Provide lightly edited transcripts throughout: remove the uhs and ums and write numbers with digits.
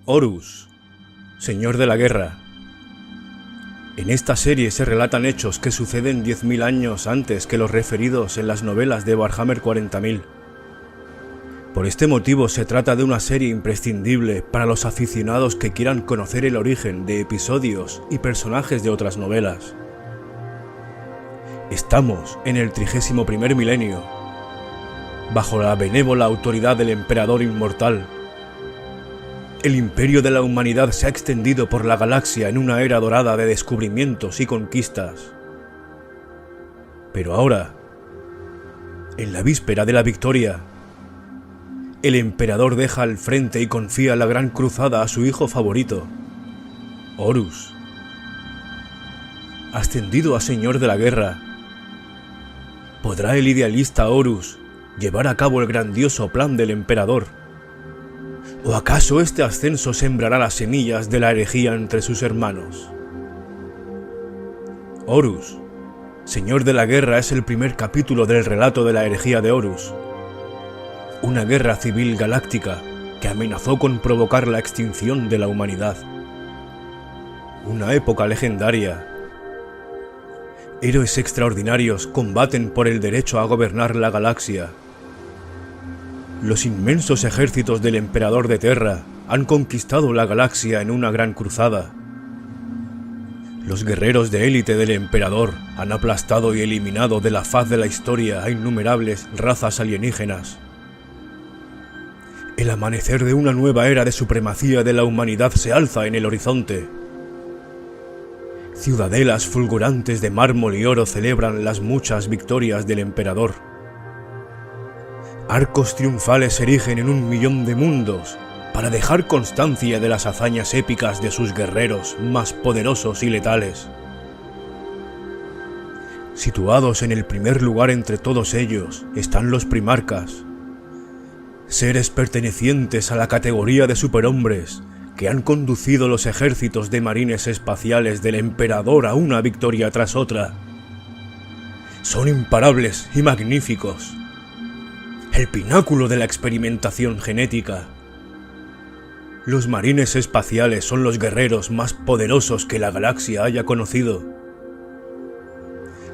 Horus, Señor de la Guerra. En esta serie se relatan hechos que suceden 10.000 años antes que los referidos en las novelas de Warhammer 40.000. Por este motivo se trata de una serie imprescindible para los aficionados que quieran conocer el origen de episodios y personajes de otras novelas. Estamos en el 31º milenio, bajo la benévola autoridad del Emperador Inmortal. El imperio de la humanidad se ha extendido por la galaxia en una era dorada de descubrimientos y conquistas. Pero ahora, en la víspera de la victoria, el emperador deja al frente y confía la gran cruzada a su hijo favorito, Horus. Ascendido a Señor de la Guerra, ¿podrá el idealista Horus llevar a cabo el grandioso plan del emperador? ¿O acaso este ascenso sembrará las semillas de la herejía entre sus hermanos? Horus, Señor de la Guerra, es el primer capítulo del relato de la herejía de Horus. Una guerra civil galáctica que amenazó con provocar la extinción de la humanidad. Una época legendaria. Héroes extraordinarios combaten por el derecho a gobernar la galaxia. Los inmensos ejércitos del Emperador de Terra han conquistado la galaxia en una gran cruzada. Los guerreros de élite del Emperador han aplastado y eliminado de la faz de la historia a innumerables razas alienígenas. El amanecer de una nueva era de supremacía de la humanidad se alza en el horizonte. Ciudadelas fulgurantes de mármol y oro celebran las muchas victorias del Emperador. Arcos triunfales se erigen en 1.000.000 de mundos para dejar constancia de las hazañas épicas de sus guerreros más poderosos y letales. Situados en el primer lugar entre todos ellos están los primarcas, seres pertenecientes a la categoría de superhombres que han conducido los ejércitos de marines espaciales del emperador a una victoria tras otra. Son imparables y magníficos, el pináculo de la experimentación genética. Los marines espaciales son los guerreros más poderosos que la galaxia haya conocido.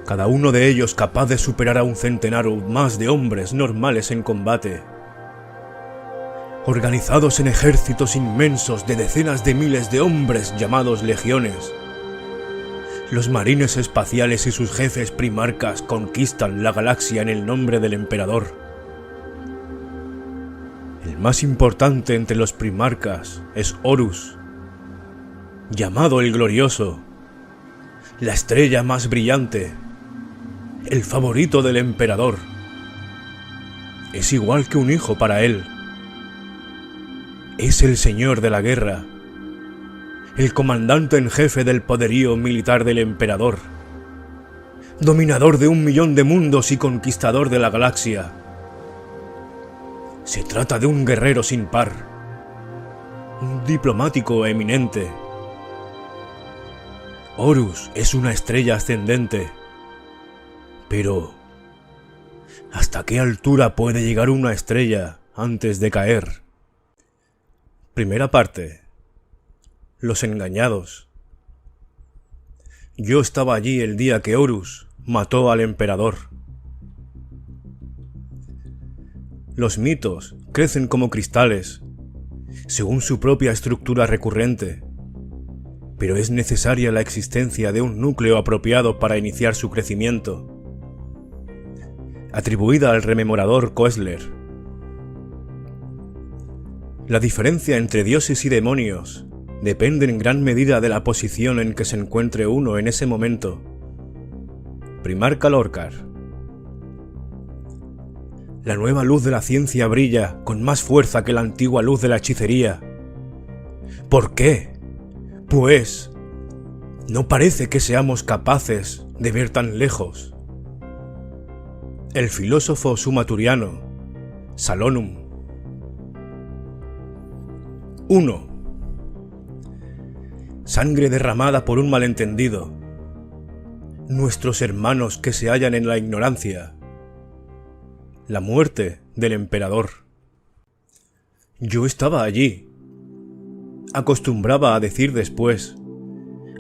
Cada uno de ellos capaz de superar a 1 centenar o más de hombres normales en combate. Organizados en ejércitos inmensos de decenas de miles de hombres llamados legiones, los marines espaciales y sus jefes primarcas conquistan la galaxia en el nombre del emperador. El más importante entre los primarcas es Horus, llamado el Glorioso, la estrella más brillante, el favorito del emperador. Es igual que un hijo para él. Es el Señor de la Guerra, el comandante en jefe del poderío militar del emperador, dominador de 1.000.000 de mundos y conquistador de la galaxia. Se trata de un guerrero sin par, un diplomático eminente. Horus es una estrella ascendente, pero ¿hasta qué altura puede llegar una estrella antes de caer? Primera parte. Los engañados. Yo estaba allí el día que Horus mató al emperador. Los mitos crecen como cristales, según su propia estructura recurrente, pero es necesaria la existencia de un núcleo apropiado para iniciar su crecimiento. Atribuida al rememorador Koestler. La diferencia entre dioses y demonios depende en gran medida de la posición en que se encuentre uno en ese momento. Primarca Lorcar. La nueva luz de la ciencia brilla con más fuerza que la antigua luz de la hechicería. ¿Por qué? Pues no parece que seamos capaces de ver tan lejos. El filósofo sumaturiano, Salonum. 1. Sangre derramada por un malentendido. Nuestros hermanos que se hallan en la ignorancia. La muerte del emperador. Yo estaba allí, acostumbraba a decir después,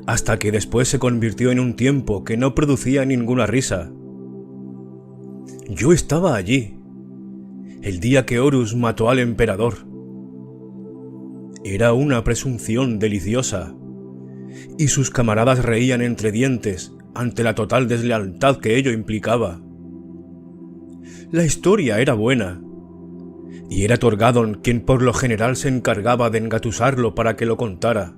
hasta que después se convirtió en un tiempo que no producía ninguna risa. Yo estaba allí, el día que Horus mató al emperador. Era una presunción deliciosa, y sus camaradas reían entre dientes ante la total deslealtad que ello implicaba. La historia era buena, y era Torgadon quien por lo general se encargaba de engatusarlo para que lo contara,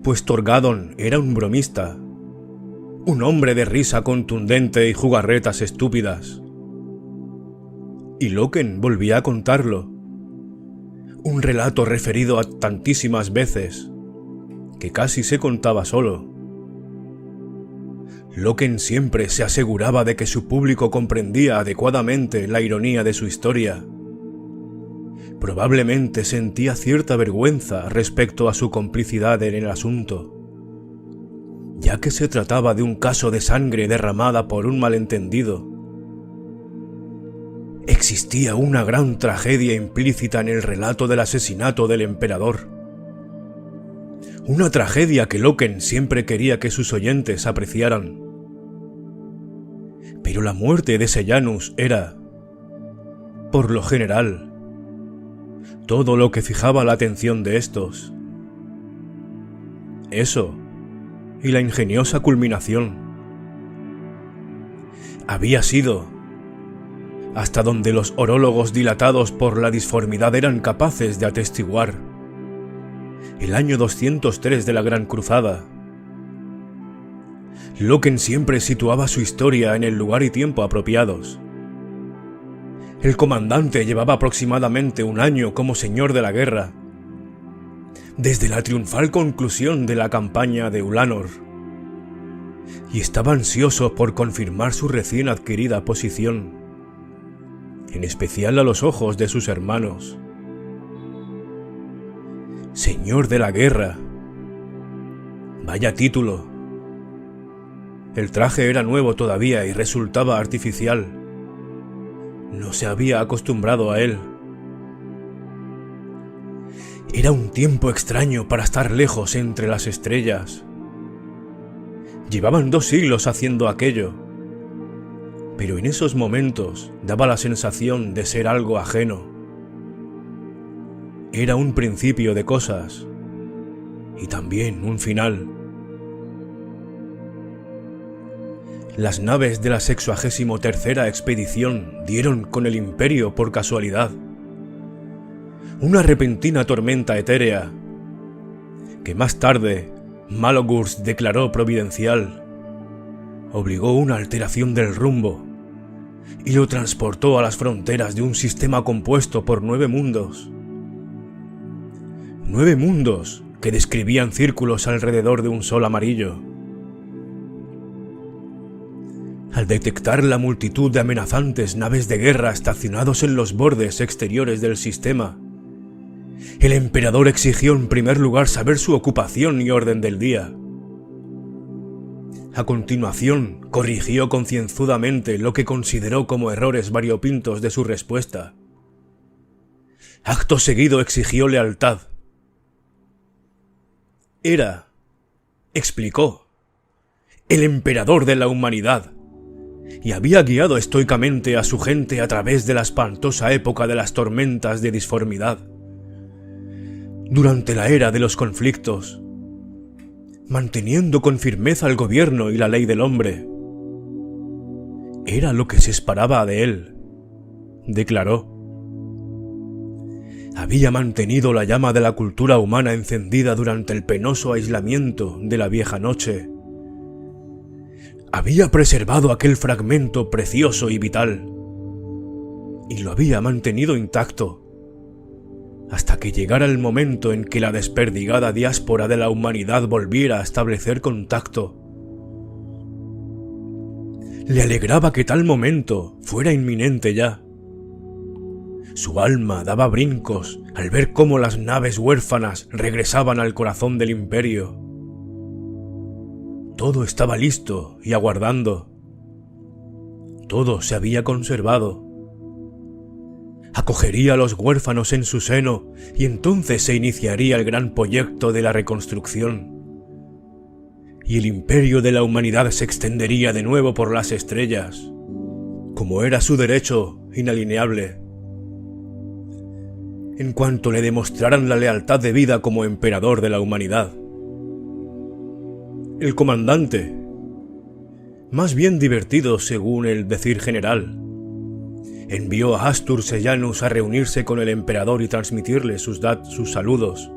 pues Torgadon era un bromista, un hombre de risa contundente y jugarretas estúpidas. Y Loken volvía a contarlo, un relato referido a tantísimas veces que casi se contaba solo. Loken siempre se aseguraba de que su público comprendía adecuadamente la ironía de su historia. Probablemente sentía cierta vergüenza respecto a su complicidad en el asunto, ya que se trataba de un caso de sangre derramada por un malentendido. Existía una gran tragedia implícita en el relato del asesinato del emperador. Una tragedia que Loken siempre quería que sus oyentes apreciaran. Pero la muerte de Sejanus era, por lo general, todo lo que fijaba la atención de estos. Eso, y la ingeniosa culminación. Había sido, hasta donde los orólogos dilatados por la disformidad eran capaces de atestiguar, el año 203 de la Gran Cruzada. Loken siempre situaba su historia en el lugar y tiempo apropiados. El comandante llevaba aproximadamente un año como señor de la guerra, desde la triunfal conclusión de la campaña de Ulanor, y estaba ansioso por confirmar su recién adquirida posición, en especial a los ojos de sus hermanos. Señor de la guerra. Vaya título. El traje era nuevo todavía y resultaba artificial. No se había acostumbrado a él. Era un tiempo extraño para estar lejos entre las estrellas. Llevaban 2 siglos haciendo aquello, pero en esos momentos daba la sensación de ser algo ajeno. Era un principio de cosas, y también un final. Las naves de la 63ª expedición dieron con el Imperio por casualidad. Una repentina tormenta etérea, que más tarde Malogurst declaró providencial, obligó una alteración del rumbo y lo transportó a las fronteras de un sistema compuesto por 9 mundos. 9 mundos que describían círculos alrededor de un sol amarillo. Al detectar la multitud de amenazantes naves de guerra estacionados en los bordes exteriores del sistema, el emperador exigió en primer lugar saber su ocupación y orden del día. A continuación, corrigió concienzudamente lo que consideró como errores variopintos de su respuesta. Acto seguido exigió lealtad. Era, explicó, el emperador de la humanidad, y había guiado estoicamente a su gente a través de la espantosa época de las tormentas de disformidad. Durante la era de los conflictos, manteniendo con firmeza el gobierno y la ley del hombre. Era lo que se esperaba de él, declaró. Había mantenido la llama de la cultura humana encendida durante el penoso aislamiento de la vieja noche. Había preservado aquel fragmento precioso y vital, y lo había mantenido intacto, hasta que llegara el momento en que la desperdigada diáspora de la humanidad volviera a establecer contacto. Le alegraba que tal momento fuera inminente ya. Su alma daba brincos al ver cómo las naves huérfanas regresaban al corazón del imperio. Todo estaba listo y aguardando. Todo se había conservado. acogería a los huérfanos en su seno y entonces se iniciaría el gran proyecto de la reconstrucción. Y el imperio de la humanidad se extendería de nuevo por las estrellas, como era su derecho inalienable. En cuanto le demostraran la lealtad debida como emperador de la humanidad. El comandante, más bien divertido según el decir general, envió a Astur Sejanus a reunirse con el emperador y transmitirle sus saludos.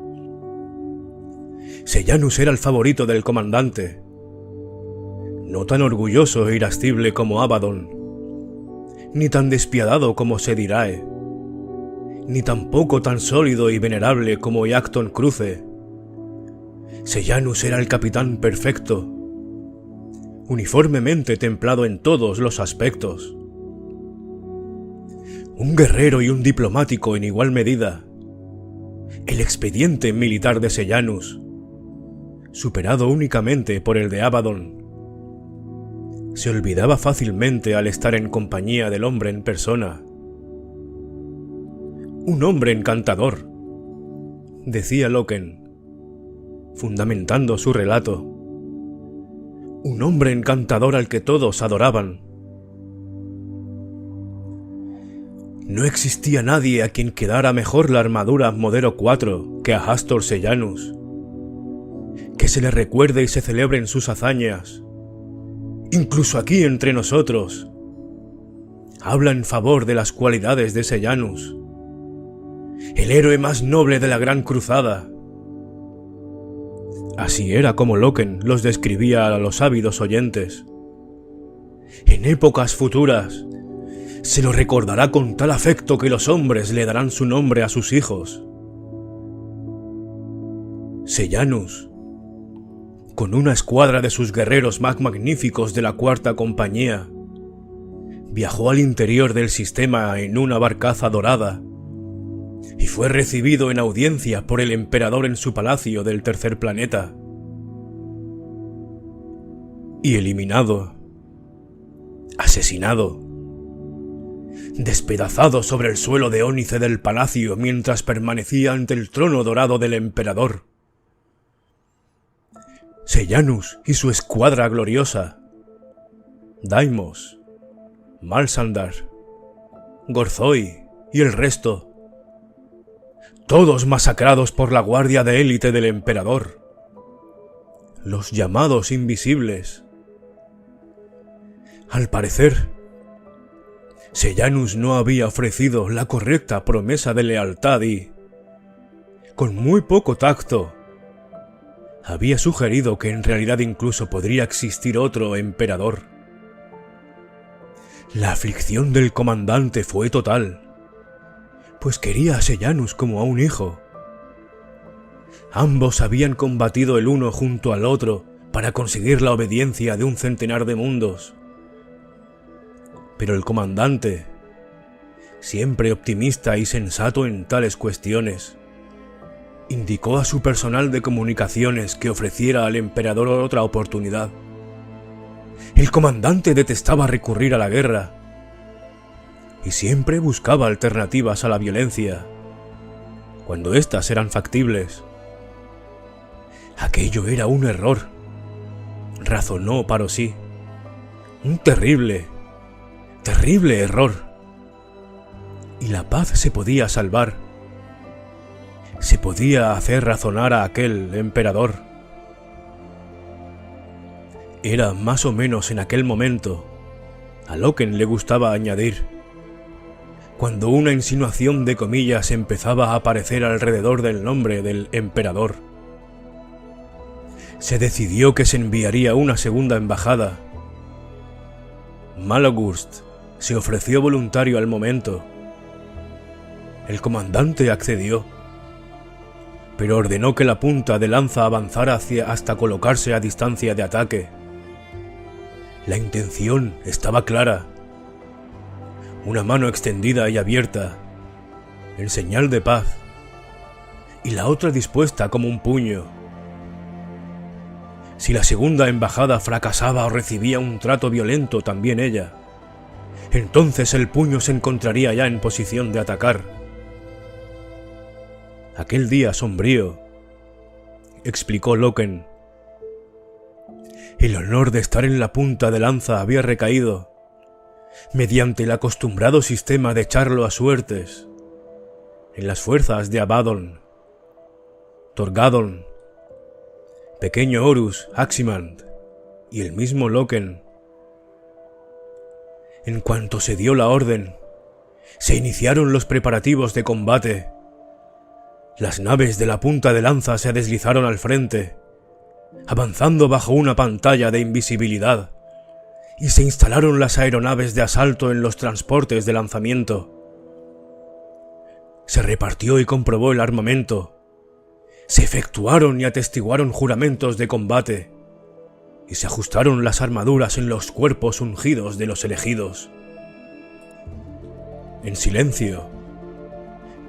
Sejanus era el favorito del comandante, no tan orgulloso e irascible como Abaddon, ni tan despiadado como Sedirae, ni tampoco tan sólido y venerable como Iacton Cruce. Sejanus era el capitán perfecto, uniformemente templado en todos los aspectos. Un guerrero y un diplomático en igual medida. El expediente militar de Sejanus, superado únicamente por el de Abaddon, se olvidaba fácilmente al estar en compañía del hombre en persona. Un hombre encantador, decía Loken, fundamentando su relato. Un hombre encantador al que todos adoraban. No existía nadie a quien quedara mejor la armadura Modero 4 que a Astur Sejanus. Que se le recuerde y se celebren sus hazañas, incluso aquí entre nosotros. Habla en favor de las cualidades de Sejanus, el héroe más noble de la Gran Cruzada. Así era como Loken los describía a los ávidos oyentes. En épocas futuras, se lo recordará con tal afecto que los hombres le darán su nombre a sus hijos. Sejanus, con una escuadra de sus guerreros más magníficos de la Cuarta Compañía, viajó al interior del sistema en una barcaza dorada y fue recibido en audiencia por el emperador en su palacio del tercer planeta. Y eliminado, asesinado, despedazado sobre el suelo de ónice del palacio mientras permanecía ante el trono dorado del emperador. Sejanus y su escuadra gloriosa, Daimos, Malsandar, Gorzoi y el resto, todos masacrados por la guardia de élite del emperador, los llamados invisibles. Al parecer, Sejanus no había ofrecido la correcta promesa de lealtad y, con muy poco tacto, había sugerido que en realidad incluso podría existir otro emperador. La aflicción del comandante fue total, pues quería a Sejanus como a un hijo. Ambos habían combatido el uno junto al otro para conseguir la obediencia de un centenar de mundos. Pero el comandante, siempre optimista y sensato en tales cuestiones, indicó a su personal de comunicaciones que ofreciera al emperador otra oportunidad. El comandante detestaba recurrir a la guerra y siempre buscaba alternativas a la violencia, cuando éstas eran factibles. Aquello era un error, razonó para sí. Un terrible error. Y la paz se podía salvar. Se podía hacer razonar a aquel emperador. Era más o menos en aquel momento, a Loken le gustaba añadir, cuando una insinuación de comillas empezaba a aparecer alrededor del nombre del emperador. Se decidió que se enviaría una segunda embajada. Malagurst se ofreció voluntario al momento. El comandante accedió, pero ordenó que la punta de lanza avanzara hasta colocarse a distancia de ataque. La intención estaba clara. Una mano extendida y abierta, en señal de paz, y la otra dispuesta como un puño. Si la segunda embajada fracasaba o recibía un trato violento, también ella, Entonces el puño se encontraría ya en posición de atacar. Aquel día sombrío, explicó Loken, el honor de estar en la punta de lanza había recaído, mediante el acostumbrado sistema de echarlo a suertes, en las fuerzas de Abaddon, Torgadon, pequeño Horus Aximand y el mismo Loken. En cuanto se dio la orden, se iniciaron los preparativos de combate. Las naves de la punta de lanza se deslizaron al frente, avanzando bajo una pantalla de invisibilidad, y se instalaron las aeronaves de asalto en los transportes de lanzamiento. Se repartió y comprobó el armamento. Se efectuaron y atestiguaron juramentos de combate, y se ajustaron las armaduras en los cuerpos ungidos de los elegidos. En silencio,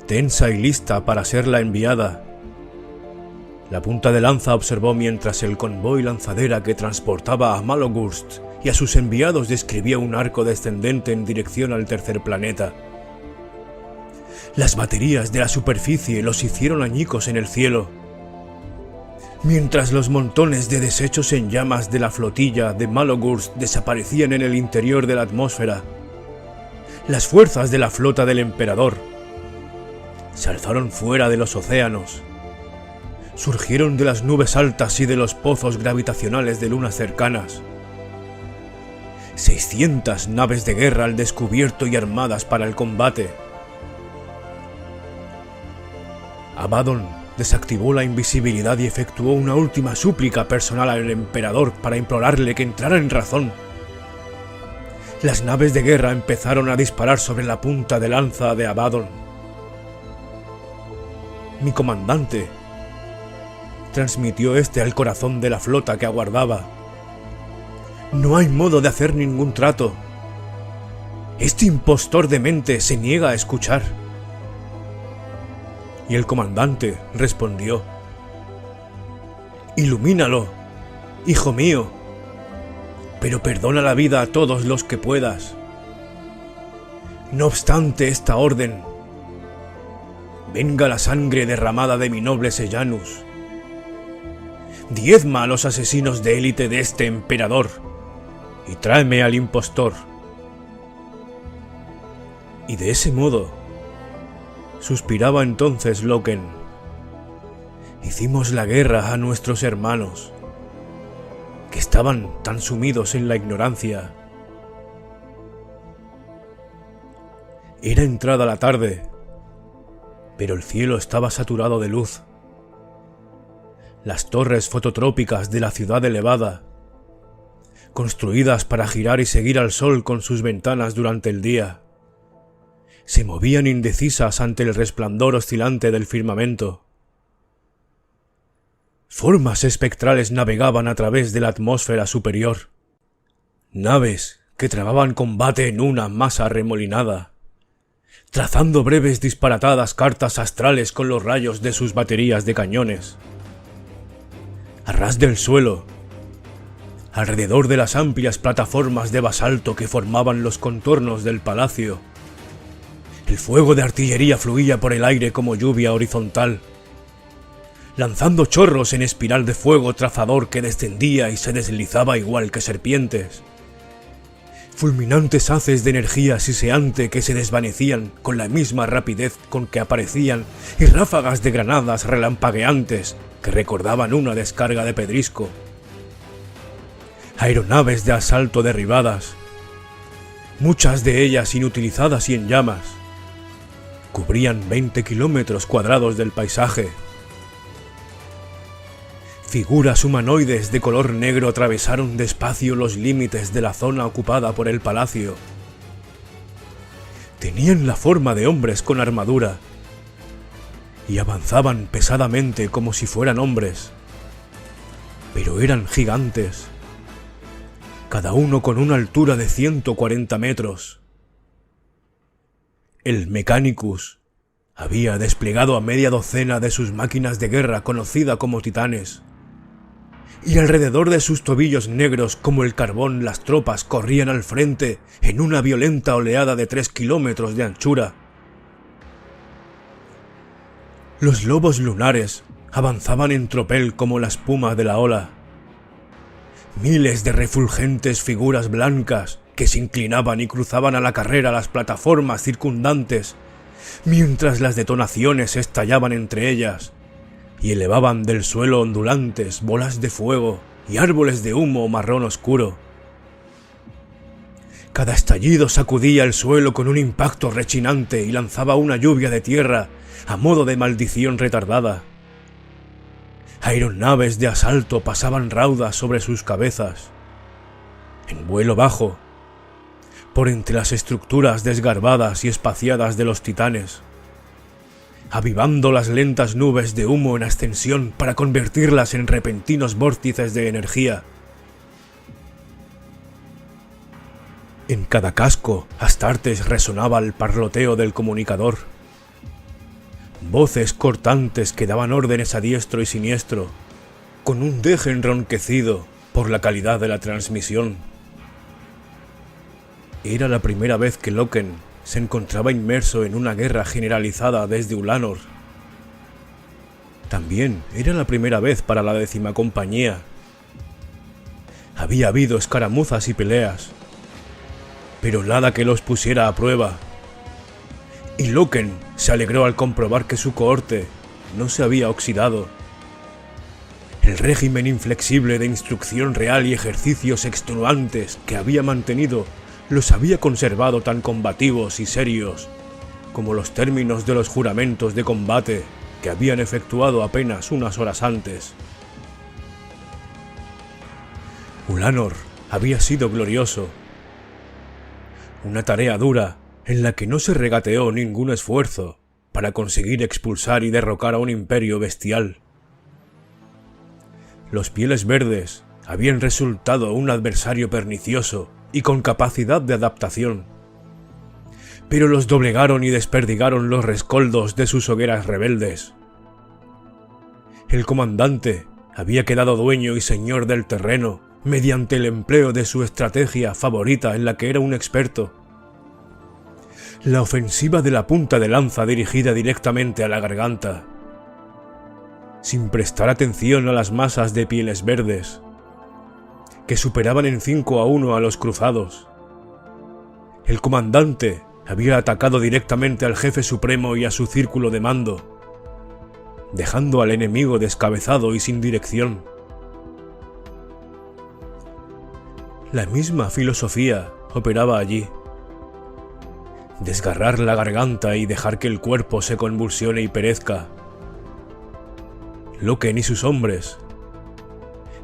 tensa y lista para ser la enviada, la punta de lanza observó mientras el convoy lanzadera que transportaba a Malogurst y a sus enviados describía un arco descendente en dirección al tercer planeta. Las baterías de la superficie los hicieron añicos en el cielo, mientras los montones de desechos en llamas de la flotilla de Malogurst desaparecían en el interior de la atmósfera. Las fuerzas de la flota del emperador se alzaron fuera de los océanos, surgieron de las nubes altas y de los pozos gravitacionales de lunas cercanas. 600 naves de guerra al descubierto y armadas para el combate. Abaddon desactivó la invisibilidad y efectuó una última súplica personal al emperador para implorarle que entrara en razón. Las naves de guerra empezaron a disparar sobre la punta de lanza de Abaddon. Mi comandante, transmitió este al corazón de la flota que aguardaba, no hay modo de hacer ningún trato. Este impostor de mente se niega a escuchar. Y el comandante respondió: ilumínalo, hijo mío, pero perdona la vida a todos los que puedas. No obstante esta orden, venga la sangre derramada de mi noble Sejanus. Diezma a los asesinos de élite de este emperador y tráeme al impostor. Y de ese modo, suspiraba entonces Loken, hicimos la guerra a nuestros hermanos, que estaban tan sumidos en la ignorancia. Era entrada la tarde, pero el cielo estaba saturado de luz. Las torres fototrópicas de la ciudad elevada, construidas para girar y seguir al sol con sus ventanas durante el día, se movían indecisas ante el resplandor oscilante del firmamento. Formas espectrales navegaban a través de la atmósfera superior, naves que trababan combate en una masa arremolinada, trazando breves disparatadas cartas astrales con los rayos de sus baterías de cañones. A ras del suelo, alrededor de las amplias plataformas de basalto que formaban los contornos del palacio, el fuego de artillería fluía por el aire como lluvia horizontal, lanzando chorros en espiral de fuego trazador que descendía y se deslizaba igual que serpientes. Fulminantes haces de energía siseante que se desvanecían con la misma rapidez con que aparecían, y ráfagas de granadas relampagueantes que recordaban una descarga de pedrisco. Aeronaves de asalto derribadas, muchas de ellas inutilizadas y en llamas, cubrían 20 kilómetros cuadrados del paisaje. Figuras humanoides de color negro atravesaron despacio los límites de la zona ocupada por el palacio. Tenían la forma de hombres con armadura y avanzaban pesadamente como si fueran hombres, pero eran gigantes, cada uno con una altura de 140 metros. El Mechanicus había desplegado a media docena de sus máquinas de guerra conocida como titanes, y alrededor de sus tobillos negros como el carbón las tropas corrían al frente en una violenta oleada de 3 kilómetros de anchura. Los lobos lunares avanzaban en tropel como la espuma de la ola. Miles de refulgentes figuras blancas que se inclinaban y cruzaban a la carrera las plataformas circundantes, mientras las detonaciones estallaban entre ellas y elevaban del suelo ondulantes bolas de fuego y árboles de humo marrón oscuro. Cada estallido sacudía el suelo con un impacto rechinante y lanzaba una lluvia de tierra a modo de maldición retardada. Aeronaves de asalto pasaban raudas sobre sus cabezas, en vuelo bajo, por entre las estructuras desgarbadas y espaciadas de los titanes, avivando las lentas nubes de humo en ascensión para convertirlas en repentinos vórtices de energía. En cada casco, Astartes resonaba el parloteo del comunicador. Voces cortantes que daban órdenes a diestro y siniestro, con un deje enronquecido por la calidad de la transmisión. Era la primera vez que Loken se encontraba inmerso en una guerra generalizada desde Ulanor. También era la primera vez para la 10ª compañía. Había habido escaramuzas y peleas, pero nada que los pusiera a prueba. Y Loken se alegró al comprobar que su cohorte no se había oxidado. El régimen inflexible de instrucción real y ejercicios extenuantes que había mantenido los había conservado tan combativos y serios como los términos de los juramentos de combate que habían efectuado apenas unas horas antes. Ulanor había sido glorioso. Una tarea dura en la que no se regateó ningún esfuerzo para conseguir expulsar y derrocar a un imperio bestial. Los Pieles Verdes habían resultado un adversario pernicioso y con capacidad de adaptación, pero los doblegaron y desperdigaron los rescoldos de sus hogueras rebeldes. El comandante había quedado dueño y señor del terreno mediante el empleo de su estrategia favorita en la que era un experto: la ofensiva de la punta de lanza dirigida directamente a la garganta. Sin prestar atención a las masas de Pieles Verdes, que superaban en 5-1 a los cruzados, el comandante había atacado directamente al jefe supremo y a su círculo de mando, dejando al enemigo descabezado y sin dirección. La misma filosofía operaba allí: desgarrar la garganta y dejar que el cuerpo se convulsione y perezca. Loken y sus hombres,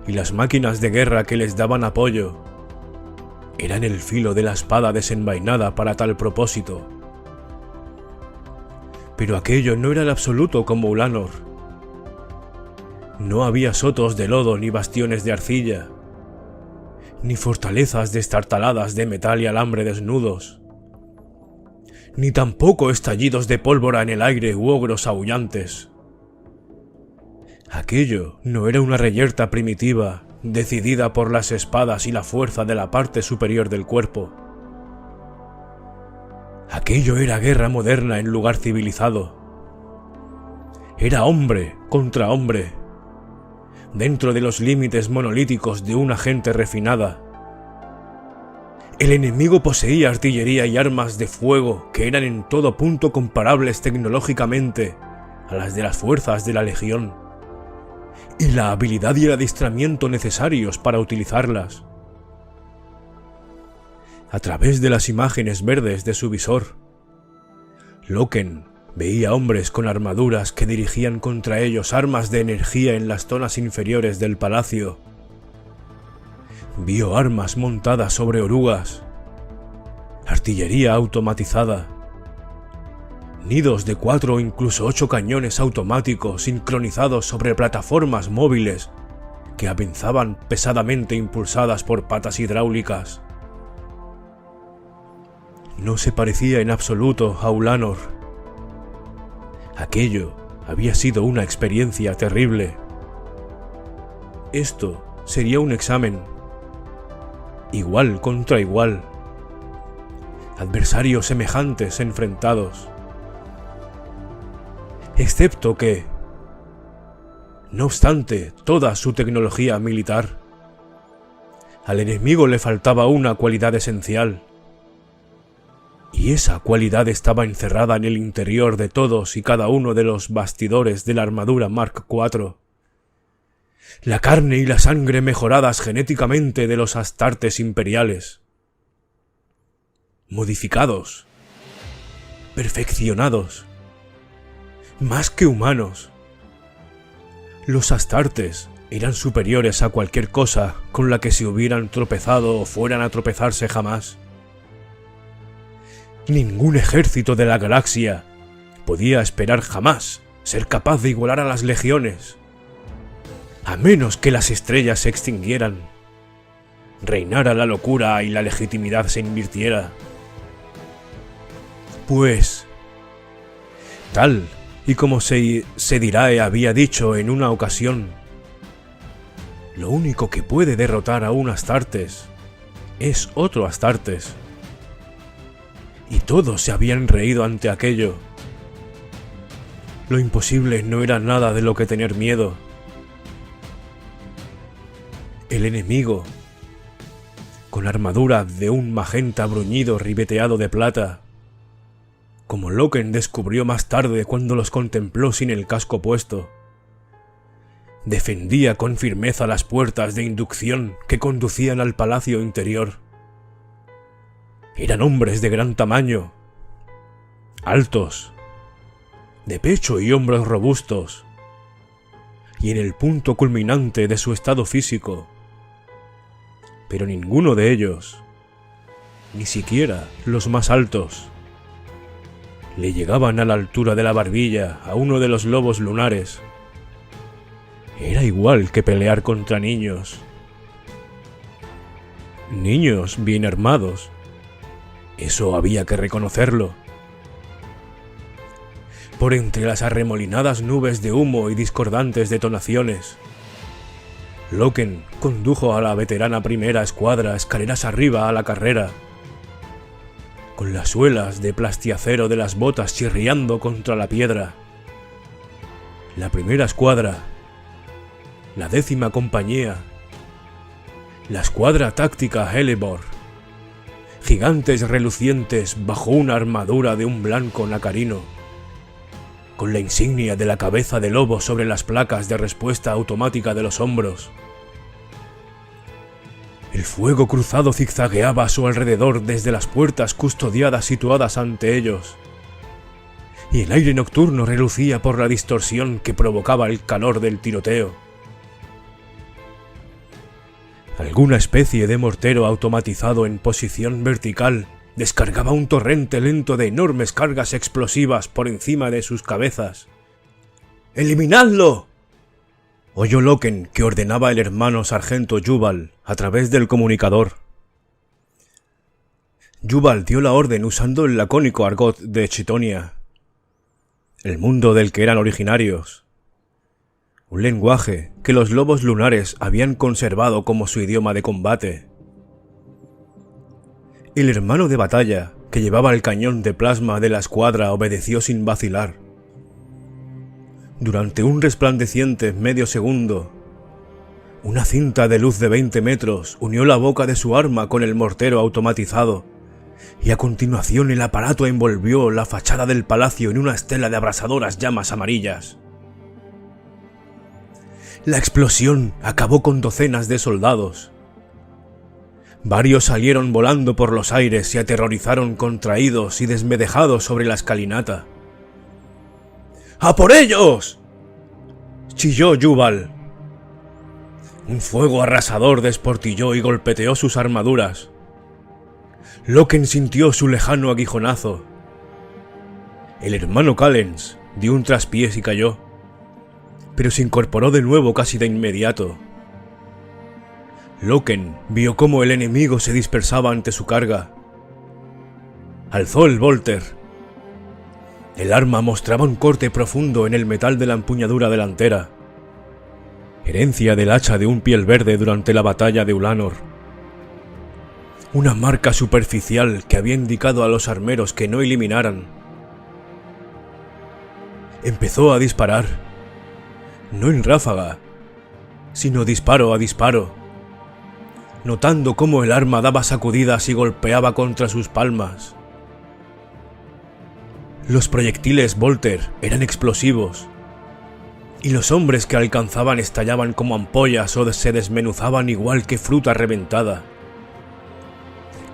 y las máquinas de guerra que les daban apoyo, eran el filo de la espada desenvainada para tal propósito. Pero aquello no era el absoluto como Ulanor. No había sotos de lodo ni bastiones de arcilla, ni fortalezas destartaladas de metal y alambre desnudos, ni tampoco estallidos de pólvora en el aire u ogros aullantes. Aquello no era una reyerta primitiva, decidida por las espadas y la fuerza de la parte superior del cuerpo. Aquello era guerra moderna en lugar civilizado. Era hombre contra hombre, dentro de los límites monolíticos de una gente refinada. El enemigo poseía artillería y armas de fuego que eran en todo punto comparables tecnológicamente a las de las fuerzas de la Legión, y la habilidad y el adiestramiento necesarios para utilizarlas. A través de las imágenes verdes de su visor, Loken veía hombres con armaduras que dirigían contra ellos armas de energía en las zonas inferiores del palacio. Vio armas montadas sobre orugas, artillería automatizada, nidos de 4 o incluso 8 cañones automáticos sincronizados sobre plataformas móviles que avanzaban pesadamente impulsadas por patas hidráulicas. No se parecía en absoluto a Ulanor. Aquello había sido una experiencia terrible. Esto sería un examen. Igual contra igual. Adversarios semejantes enfrentados. Excepto que, no obstante toda su tecnología militar, al enemigo le faltaba una cualidad esencial. Y esa cualidad estaba encerrada en el interior de todos y cada uno de los bastidores de la armadura Mark IV. La carne y la sangre mejoradas genéticamente de los astartes imperiales. Modificados. Perfeccionados. Más que humanos. Los astartes eran superiores a cualquier cosa con la que se hubieran tropezado o fueran a tropezarse jamás. Ningún ejército de la galaxia podía esperar jamás ser capaz de igualar a las legiones, a menos que las estrellas se extinguieran, reinara la locura y la legitimidad se invirtiera. Pues, tal y como Sedirae había dicho en una ocasión, lo único que puede derrotar a un Astartes es otro Astartes. Y todos se habían reído ante aquello. Lo imposible no era nada de lo que tener miedo. El enemigo, con armadura de un magenta bruñido ribeteado de plata, como Loken descubrió más tarde cuando los contempló sin el casco puesto, defendía con firmeza las puertas de inducción que conducían al palacio interior. Eran hombres de gran tamaño, altos, de pecho y hombros robustos, y en el punto culminante de su estado físico. Pero ninguno de ellos, ni siquiera los más altos, le llegaban a la altura de la barbilla a uno de los lobos lunares. Era igual que pelear contra niños. Niños bien armados. Eso había que reconocerlo. Por entre las arremolinadas nubes de humo y discordantes detonaciones, Loken condujo a la veterana primera escuadra escaleras arriba a la carrera, con las suelas de plastiacero de las botas chirriando contra la piedra. La primera escuadra, la 10ª compañía, la escuadra táctica Helibor, gigantes relucientes bajo una armadura de un blanco nacarino, con la insignia de la cabeza de lobo sobre las placas de respuesta automática de los hombros. El fuego cruzado zigzagueaba a su alrededor desde las puertas custodiadas situadas ante ellos, y el aire nocturno relucía por la distorsión que provocaba el calor del tiroteo. Alguna especie de mortero automatizado en posición vertical descargaba un torrente lento de enormes cargas explosivas por encima de sus cabezas. ¡Eliminadlo!, oyó Loken, que ordenaba el hermano sargento Jubal a través del comunicador. Jubal dio la orden usando el lacónico argot de Chitonia, el mundo del que eran originarios, un lenguaje que los lobos lunares habían conservado como su idioma de combate. El hermano de batalla, que llevaba el cañón de plasma de la escuadra, obedeció sin vacilar. Durante un resplandeciente medio segundo, una cinta de luz de 20 metros unió la boca de su arma con el mortero automatizado, y a continuación el aparato envolvió la fachada del palacio en una estela de abrasadoras llamas amarillas. La explosión acabó con docenas de soldados. Varios salieron volando por los aires y aterrorizaron contraídos y desmedejados sobre la escalinata. ¡A por ellos!, chilló Jubal. Un fuego arrasador desportilló y golpeteó sus armaduras. Loken sintió su lejano aguijonazo. El hermano Callens dio un traspiés y cayó, pero se incorporó de nuevo casi de inmediato. Loken vio cómo el enemigo se dispersaba ante su carga. Alzó el Volter. El arma mostraba un corte profundo en el metal de la empuñadura delantera. herencia del hacha de un piel verde durante la batalla de Ulanor. Una marca superficial que había indicado a los armeros que no eliminaran. Empezó a disparar, no en ráfaga, sino disparo a disparo, notando cómo el arma daba sacudidas y golpeaba contra sus palmas. Los proyectiles Volter eran explosivos, y los hombres que alcanzaban estallaban como ampollas o se desmenuzaban igual que fruta reventada.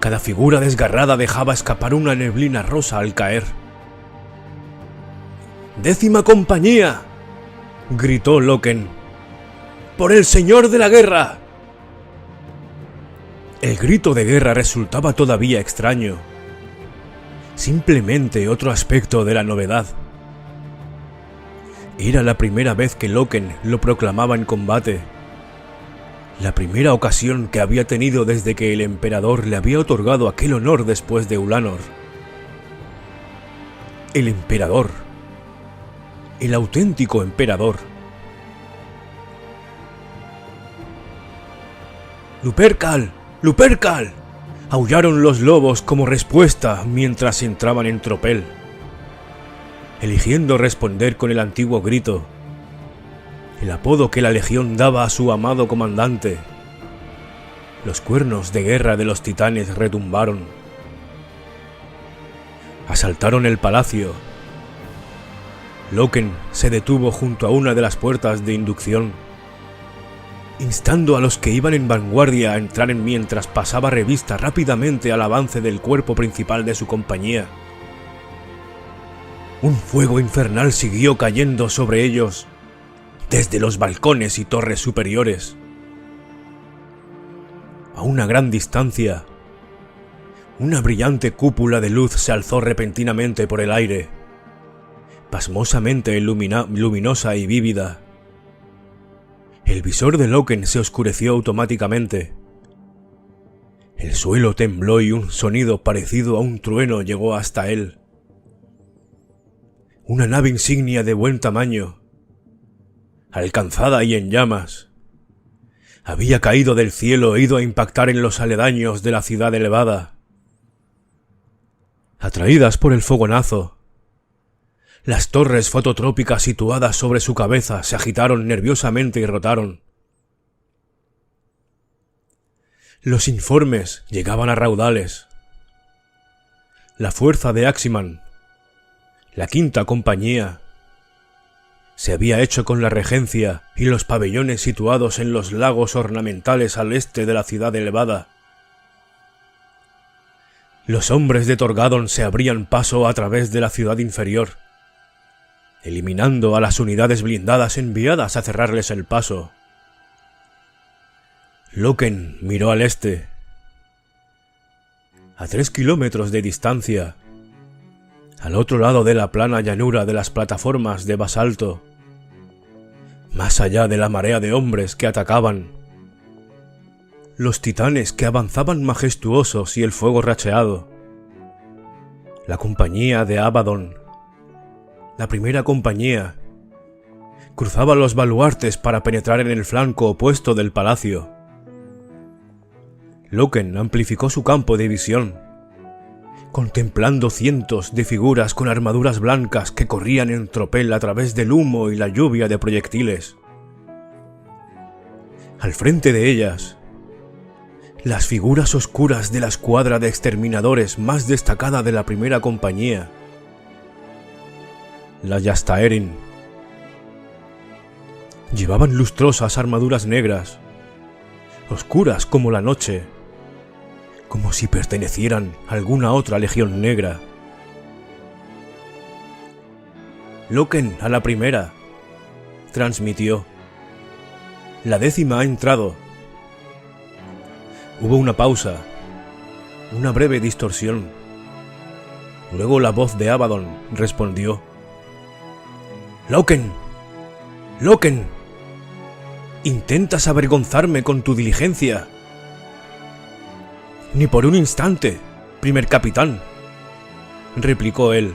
Cada figura desgarrada dejaba escapar una neblina rosa al caer. ¡Décima compañía!, gritó Loken. ¡Por el señor de la guerra! El grito de guerra resultaba todavía extraño. Simplemente otro aspecto de la novedad. Era la primera vez que Loken lo proclamaba en combate. La primera ocasión que había tenido desde que el emperador le había otorgado aquel honor después de Ulanor. El emperador. El auténtico emperador. ¡Lupercal! ¡Lupercal!, aullaron los lobos como respuesta mientras entraban en tropel, eligiendo responder con el antiguo grito, el apodo que la legión daba a su amado comandante. Los cuernos de guerra de los titanes retumbaron. Asaltaron el palacio. Loken se detuvo junto a una de las puertas de inducción, instando a los que iban en vanguardia a entrar en mientras pasaba revista rápidamente al avance del cuerpo principal de su compañía. Un fuego infernal siguió cayendo sobre ellos desde los balcones y torres superiores. A una gran distancia, una brillante cúpula de luz se alzó repentinamente por el aire, pasmosamente luminosa y vívida. El visor de Loken se oscureció automáticamente. El suelo tembló y un sonido parecido a un trueno llegó hasta él. Una nave insignia de buen tamaño, alcanzada y en llamas, había caído del cielo e ido a impactar en los aledaños de la ciudad elevada. Atraídas por el fogonazo, las torres fototrópicas situadas sobre su cabeza se agitaron nerviosamente y rotaron. Los informes llegaban a raudales. La fuerza de Aximan, la quinta compañía, se había hecho con la regencia y los pabellones situados en los lagos ornamentales al este de la ciudad elevada. Los hombres de Torgadon se abrían paso a través de la ciudad inferior, eliminando a las unidades blindadas enviadas a cerrarles el paso. Loken miró al este. A 3 kilómetros de distancia, al otro lado de la plana llanura de las plataformas de basalto, más allá de la marea de hombres que atacaban, los titanes que avanzaban majestuosos y el fuego racheado, la compañía de Abaddon, la primera compañía, cruzaba los baluartes para penetrar en el flanco opuesto del palacio. Loken amplificó su campo de visión, contemplando cientos de figuras con armaduras blancas que corrían en tropel a través del humo y la lluvia de proyectiles. Al frente de ellas, las figuras oscuras de la escuadra de exterminadores más destacada de la primera compañía, la Yastaerin. Llevaban lustrosas armaduras negras, oscuras como la noche, como si pertenecieran a alguna otra legión negra. Loken a la primera, transmitió. La 10ª ha entrado. Hubo una pausa, una breve distorsión. Luego la voz de Abaddon respondió. Loken, Loken, intentas avergonzarme con tu diligencia. Ni por un instante, primer capitán, replicó él.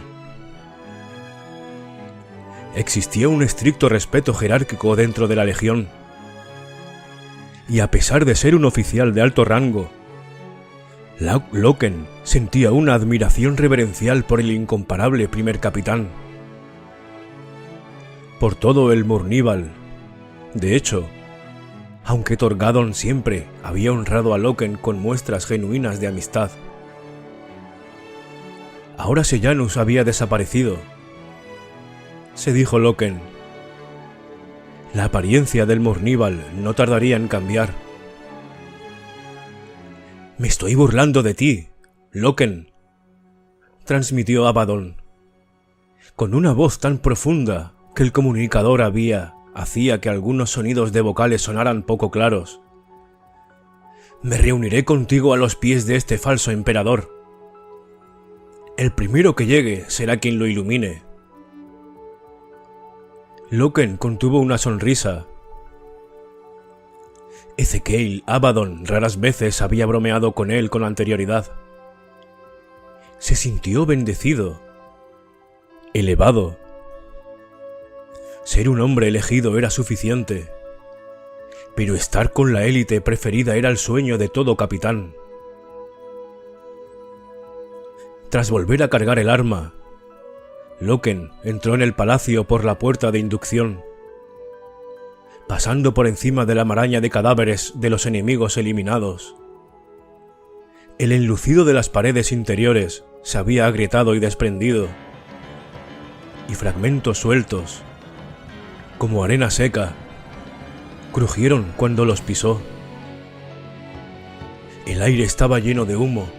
Existía un estricto respeto jerárquico dentro de la legión, y a pesar de ser un oficial de alto rango, Loken sentía una admiración reverencial por el incomparable primer capitán, por todo el Mourníval. De hecho, aunque Torgadon siempre había honrado a Loken con muestras genuinas de amistad, ahora Sejanus había desaparecido. Se dijo Loken: la apariencia del Mourníval no tardaría en cambiar. «Me estoy burlando de ti, Loken», transmitió Abaddon, con una voz tan profunda que el comunicador hacía que algunos sonidos de vocales sonaran poco claros. «Me reuniré contigo a los pies de este falso emperador. El primero que llegue será quien lo ilumine». Loken contuvo una sonrisa. Ezequiel Abaddon raras veces había bromeado con él con anterioridad. Se sintió bendecido, elevado. Ser un hombre elegido era suficiente, pero estar con la élite preferida era el sueño de todo capitán. Tras volver a cargar el arma, Loken entró en el palacio por la puerta de inducción, pasando por encima de la maraña de cadáveres de los enemigos eliminados. El enlucido de las paredes interiores se había agrietado y desprendido, y fragmentos sueltos, como arena seca, crujieron cuando los pisó. El aire estaba lleno de humo,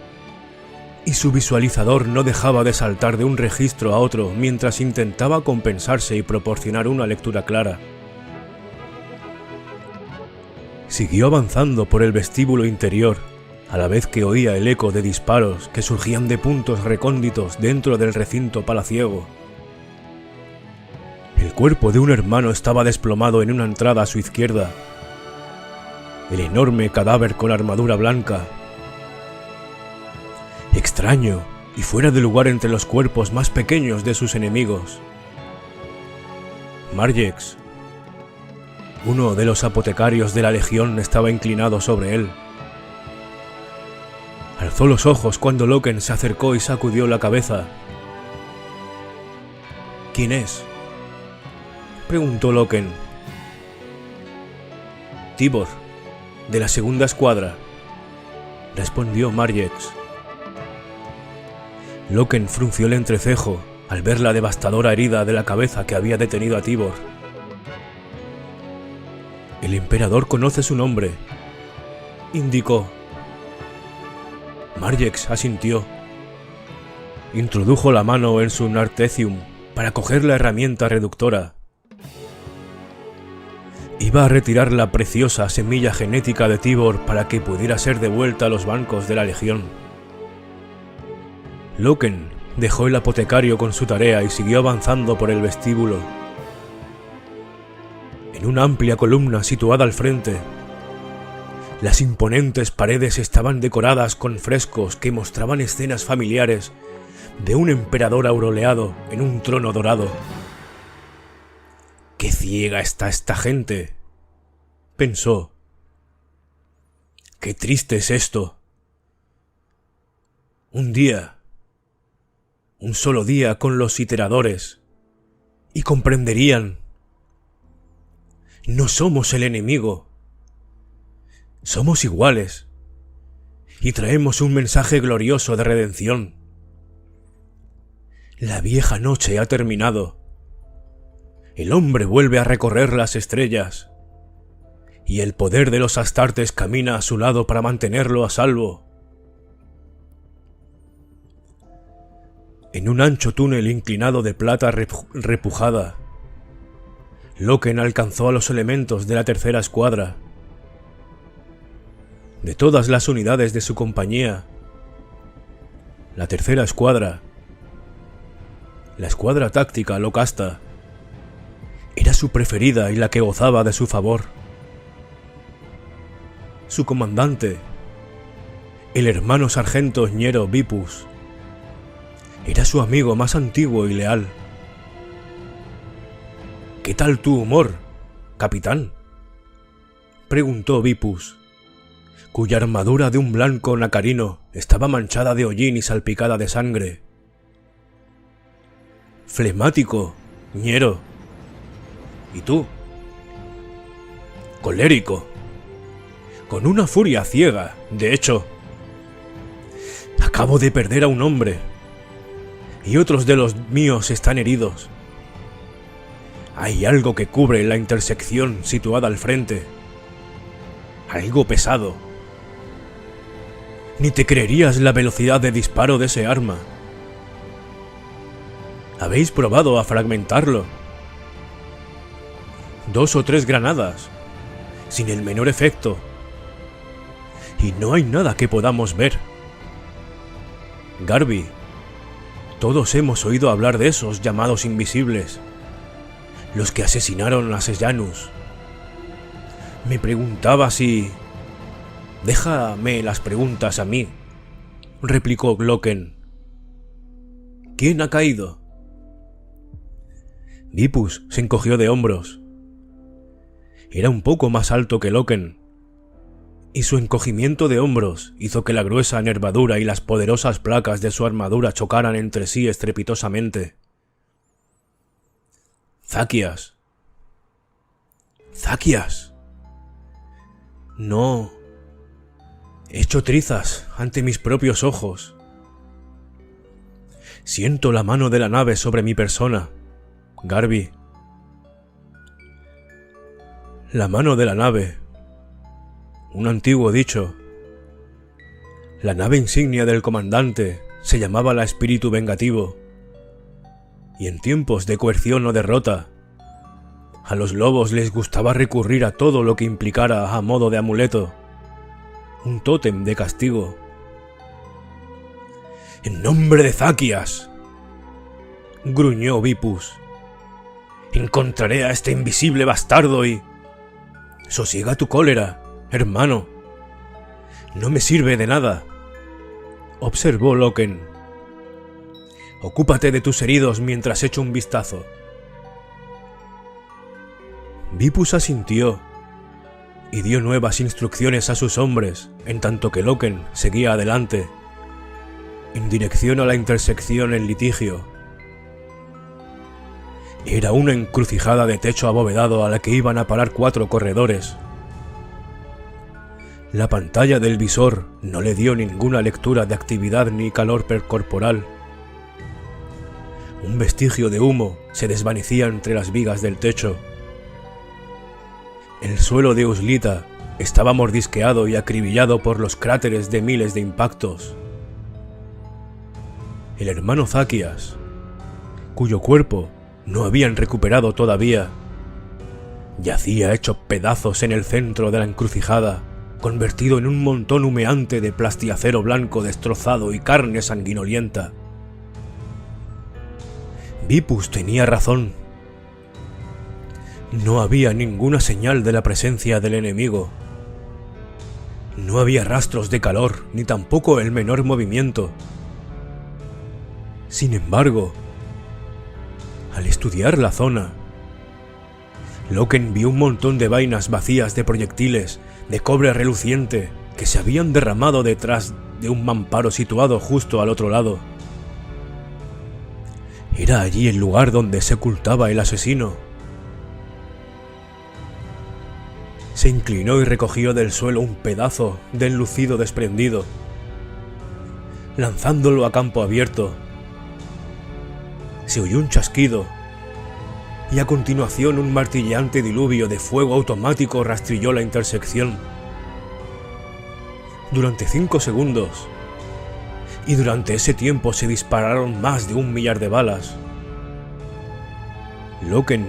y su visualizador no dejaba de saltar de un registro a otro mientras intentaba compensarse y proporcionar una lectura clara. Siguió avanzando por el vestíbulo interior, a la vez que oía el eco de disparos que surgían de puntos recónditos dentro del recinto palaciego. El cuerpo de un hermano estaba desplomado en una entrada a su izquierda. El enorme cadáver con armadura blanca. Extraño y fuera de lugar entre los cuerpos más pequeños de sus enemigos. Margex, uno de los apotecarios de la Legión, estaba inclinado sobre él. Alzó los ojos cuando Loken se acercó y sacudió la cabeza. «¿Quién es?», preguntó Loken. «Tibor, de la segunda escuadra», respondió Margex. Loken frunció el entrecejo al ver la devastadora herida de la cabeza que había detenido a Tibor. «El emperador conoce su nombre», indicó. Margex asintió. Introdujo la mano en su Nartecium para coger la herramienta reductora. Iba a retirar la preciosa semilla genética de Tibor para que pudiera ser devuelta a los bancos de la Legión. Loken dejó el apotecario con su tarea y siguió avanzando por el vestíbulo. En una amplia columna situada al frente, las imponentes paredes estaban decoradas con frescos que mostraban escenas familiares de un emperador aureolado en un trono dorado. «¡Qué ciega está esta gente!», pensó. «¡Qué triste es esto! Un día, un solo día con los iteradores, y comprenderían. No somos el enemigo. Somos iguales, y traemos un mensaje glorioso de redención. La vieja noche ha terminado. El hombre vuelve a recorrer las estrellas, y el poder de los Astartes camina a su lado para mantenerlo a salvo». En un ancho túnel inclinado de plata repujada, Loken alcanzó a los elementos de la tercera escuadra. De todas las unidades de su compañía, la tercera escuadra, la escuadra táctica Locasta, era su preferida y la que gozaba de su favor. Su comandante, el hermano sargento Ñero Vipus, era su amigo más antiguo y leal. «¿Qué tal tu humor, capitán?», preguntó Vipus, cuya armadura de un blanco nacarino estaba manchada de hollín y salpicada de sangre. Flemático, ñero. ¿Y tú? Colérico. Con una furia ciega, de hecho. Acabo de perder a un hombre, y otros de los míos están heridos. Hay algo que cubre la intersección situada al frente. Algo pesado. Ni te creerías la velocidad de disparo de ese arma. ¿Habéis probado a fragmentarlo? 2 o 3 granadas, sin el menor efecto. Y no hay nada que podamos ver. Garby, todos hemos oído hablar de esos llamados invisibles, los que asesinaron a Sejanus. Me preguntaba si... Déjame las preguntas a mí, replicó Glocken. ¿Quién ha caído? Vipus se encogió de hombros. Era un poco más alto que Loken, y su encogimiento de hombros hizo que la gruesa nervadura y las poderosas placas de su armadura chocaran entre sí estrepitosamente. ¡Zaquias! ¡Zaquias! No. He hecho trizas ante mis propios ojos. Siento la mano de la nave sobre mi persona, Garby. La mano de la nave. Un antiguo dicho. La nave insignia del comandante se llamaba la Espíritu Vengativo. Y en tiempos de coerción o derrota, a los lobos les gustaba recurrir a todo lo que implicara a modo de amuleto un tótem de castigo. ¡En nombre de Zaquias!, gruñó Vipus. Encontraré a este invisible bastardo y... Sosiega tu cólera, hermano. No me sirve de nada, observó Loken. Ocúpate de tus heridos mientras echo un vistazo. Vipus asintió y dio nuevas instrucciones a sus hombres, en tanto que Loken seguía adelante, en dirección a la intersección en litigio. Era una encrucijada de techo abovedado a la que iban a parar 4 corredores. La pantalla del visor no le dio ninguna lectura de actividad ni calor corporal. Un vestigio de humo se desvanecía entre las vigas del techo. El suelo de Uslita estaba mordisqueado y acribillado por los cráteres de miles de impactos. El hermano Zaquias, cuyo cuerpo no habían recuperado todavía, yacía hecho pedazos en el centro de la encrucijada, convertido en un montón humeante de plastiacero blanco destrozado y carne sanguinolienta. Vipus tenía razón. No había ninguna señal de la presencia del enemigo. No había rastros de calor, ni tampoco el menor movimiento. Sin embargo, al estudiar la zona, Loken vio un montón de vainas vacías de proyectiles de cobre reluciente que se habían derramado detrás de un mamparo situado justo al otro lado. Era allí el lugar donde se ocultaba el asesino. Se inclinó y recogió del suelo un pedazo de enlucido desprendido, lanzándolo a campo abierto. Se oyó un chasquido, y a continuación un martilleante diluvio de fuego automático rastrilló la intersección. Durante 5 segundos, y durante ese tiempo se dispararon más de 1 millar de balas. Loken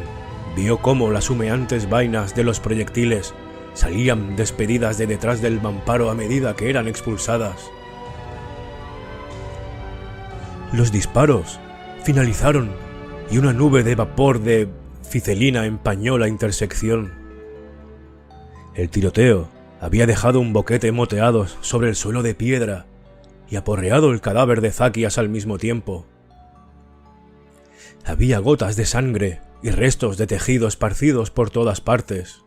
vio cómo las humeantes vainas de los proyectiles salían despedidas de detrás del mamparo a medida que eran expulsadas. Los disparos finalizaron y una nube de vapor de ficelina empañó la intersección. El tiroteo había dejado un boquete moteado sobre el suelo de piedra y aporreado el cadáver de Zaquias al mismo tiempo. Había gotas de sangre y restos de tejido esparcidos por todas partes.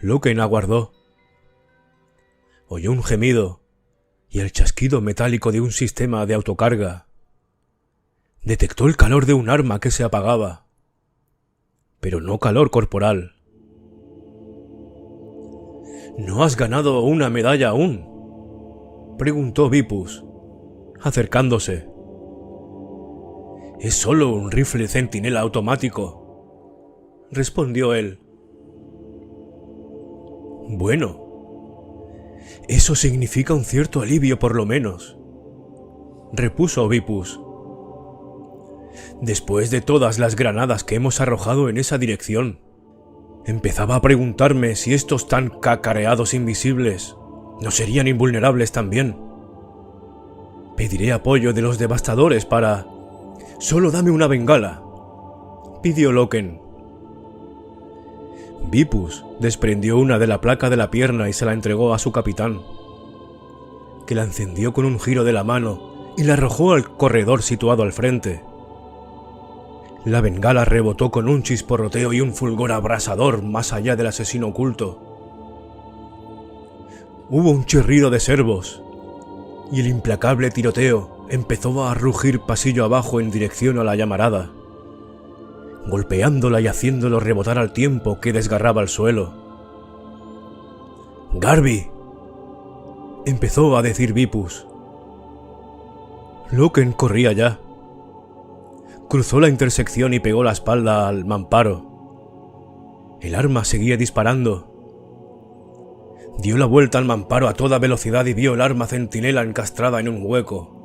Loken aguardó. Oyó un gemido y el chasquido metálico de un sistema de autocarga. Detectó el calor de un arma que se apagaba, pero no calor corporal. ¿No has ganado una medalla aún?, preguntó Vipus, acercándose. Es solo un rifle centinela automático, respondió él. Bueno, eso significa un cierto alivio por lo menos, repuso Vipus. Después de todas las granadas que hemos arrojado en esa dirección, empezaba a preguntarme si estos tan cacareados invisibles no serían invulnerables también. Pediré apoyo de los devastadores para... Solo dame una bengala, pidió Loken. Vipus desprendió una de la placa de la pierna y se la entregó a su capitán, que la encendió con un giro de la mano y la arrojó al corredor situado al frente. La bengala rebotó con un chisporroteo y un fulgor abrasador más allá del asesino oculto. Hubo un chirrido de servos, y el implacable tiroteo empezó a rugir pasillo abajo en dirección a la llamarada, golpeándola y haciéndolo rebotar al tiempo que desgarraba el suelo. «¡Garby!», empezó a decir Vipus. Loken corría ya. Cruzó la intersección y pegó la espalda al mamparo. El arma seguía disparando. Dio la vuelta al mamparo a toda velocidad y vio el arma centinela encastrada en un hueco.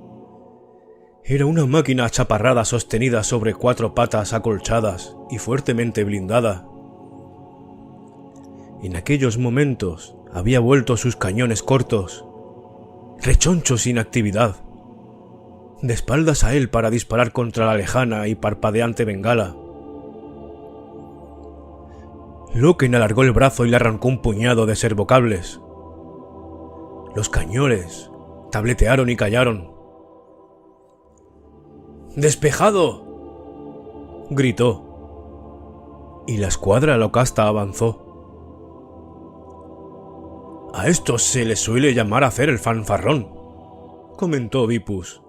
Era una máquina achaparrada sostenida sobre 4 patas acolchadas y fuertemente blindada. En aquellos momentos había vuelto sus cañones cortos, rechonchos sin actividad, de espaldas a él para disparar contra la lejana y parpadeante bengala. Loken alargó el brazo y le arrancó un puñado de servocables. Los cañones tabletearon y callaron. ¡Despejado!, gritó, y la escuadra locasta avanzó. A esto se le suele llamar hacer el fanfarrón, comentó Vipus.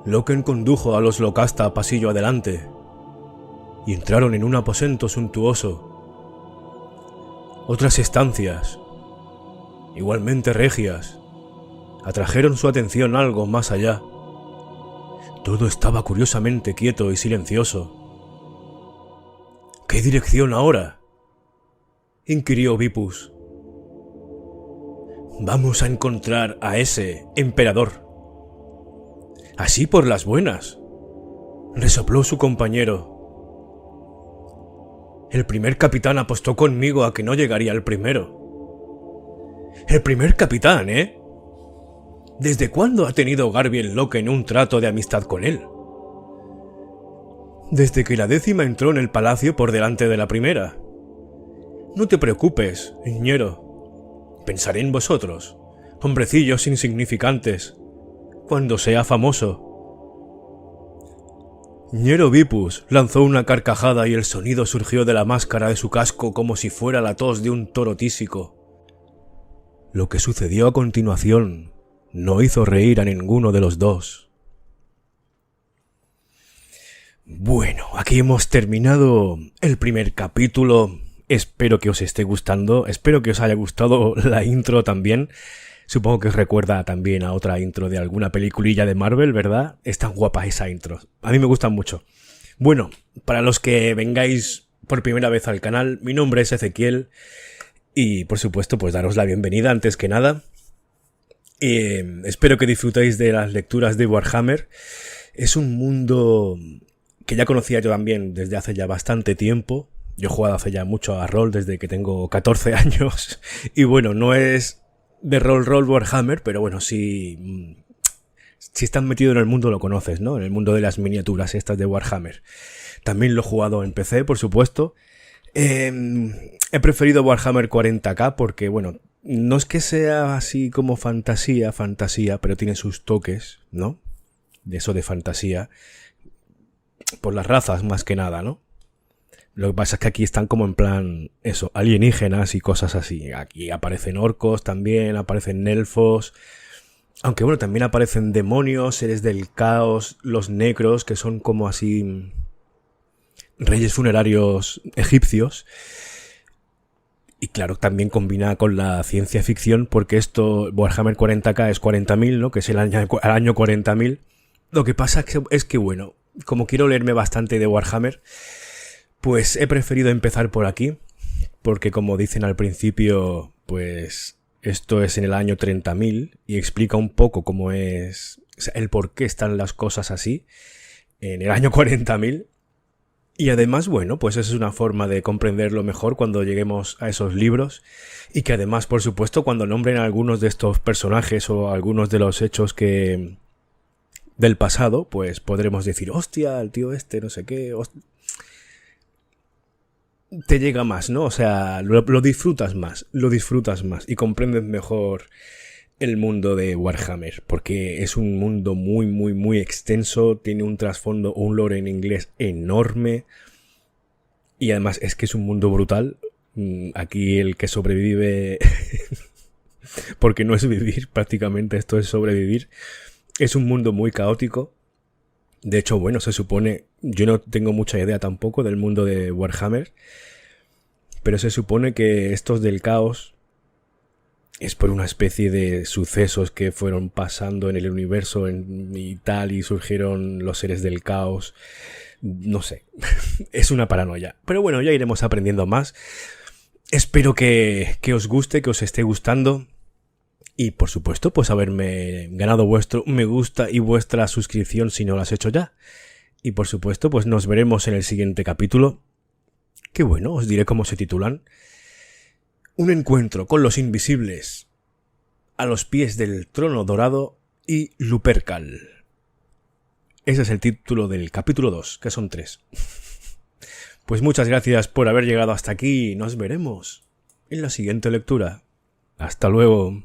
Loken condujo a los locasta pasillo adelante y entraron en un aposento suntuoso. Otras estancias, igualmente regias, atrajeron su atención algo más allá. Todo estaba curiosamente quieto y silencioso. ¿Qué dirección ahora?, inquirió Vipus. Vamos a encontrar a ese emperador. Así por las buenas, resopló su compañero. El primer capitán apostó conmigo a que no llegaría el primero. El primer capitán, ¿eh? ¿Desde cuándo ha tenido Garby el Loken un trato de amistad con él? Desde que la 10ª entró en el palacio por delante de la primera. No te preocupes, ñero. Pensaré en vosotros, hombrecillos insignificantes, cuando sea famoso. Ñero Vipus lanzó una carcajada y el sonido surgió de la máscara de su casco como si fuera la tos de un toro tísico. Lo que sucedió a continuación no hizo reír a ninguno de los dos. Bueno, aquí hemos terminado el primer capítulo. Espero que os esté gustando, espero que os haya gustado la intro también. Supongo que os recuerda también a otra intro de alguna peliculilla de Marvel, ¿verdad? Es tan guapa esa intro. A mí me gustan mucho. Bueno, para los que vengáis por primera vez al canal, mi nombre es Ezequiel y por supuesto pues daros la bienvenida antes que nada. Espero que disfrutéis de las lecturas de Warhammer. Es un mundo que ya conocía yo también desde hace ya bastante tiempo. Yo he jugado hace ya mucho a rol desde que tengo 14 años y bueno, no es de rol Warhammer, pero bueno, si estás metido en el mundo lo conoces, ¿no? En el mundo de las miniaturas estas de Warhammer. También lo he jugado en PC, por supuesto. He preferido Warhammer 40k porque, bueno, no es que sea así como fantasía, pero tiene sus toques, ¿no? De eso de fantasía. Por las razas más que nada, ¿no? Lo que pasa es que aquí están como en plan, eso, alienígenas y cosas así. Aquí aparecen orcos también, aparecen elfos. Aunque bueno, también aparecen demonios, seres del caos, los necros, que son como así reyes funerarios egipcios. Y claro, también combina con la ciencia ficción, porque esto, Warhammer 40k es 40.000, ¿no? Que es el año 40.000. Lo que pasa es que, bueno, como quiero leerme bastante de Warhammer, pues he preferido empezar por aquí, porque como dicen al principio, pues esto es en el año 30.000 y explica un poco cómo es, o sea, el por qué están las cosas así en el año 40.000. Y además, bueno, pues es una forma de comprenderlo mejor cuando lleguemos a esos libros y que además, por supuesto, cuando nombren a algunos de estos personajes o algunos de los hechos que del pasado, pues podremos decir, hostia, el tío este, no sé qué, te llega más, ¿no? O sea, lo disfrutas más y comprendes mejor el mundo de Warhammer, porque es un mundo muy, muy, muy extenso, tiene un trasfondo, un lore en inglés enorme, y además es que es un mundo brutal. Aquí el que sobrevive, porque no es vivir, prácticamente esto es sobrevivir, es un mundo muy caótico. De hecho, bueno, se supone, yo no tengo mucha idea tampoco del mundo de Warhammer, pero se supone que estos del caos es por una especie de sucesos que fueron pasando en el universo y tal, y surgieron los seres del caos. No sé, es una paranoia. Pero bueno, ya iremos aprendiendo más. Espero que os guste, que os esté gustando. Y por supuesto, pues haberme ganado vuestro me gusta y vuestra suscripción si no lo has hecho ya. Y por supuesto, pues nos veremos en el siguiente capítulo. Que bueno, os diré cómo se titulan. Un encuentro con los invisibles a los pies del trono dorado y Lupercal. Ese es el título del capítulo 2, que son 3. Pues muchas gracias por haber llegado hasta aquí y nos veremos en la siguiente lectura. Hasta luego.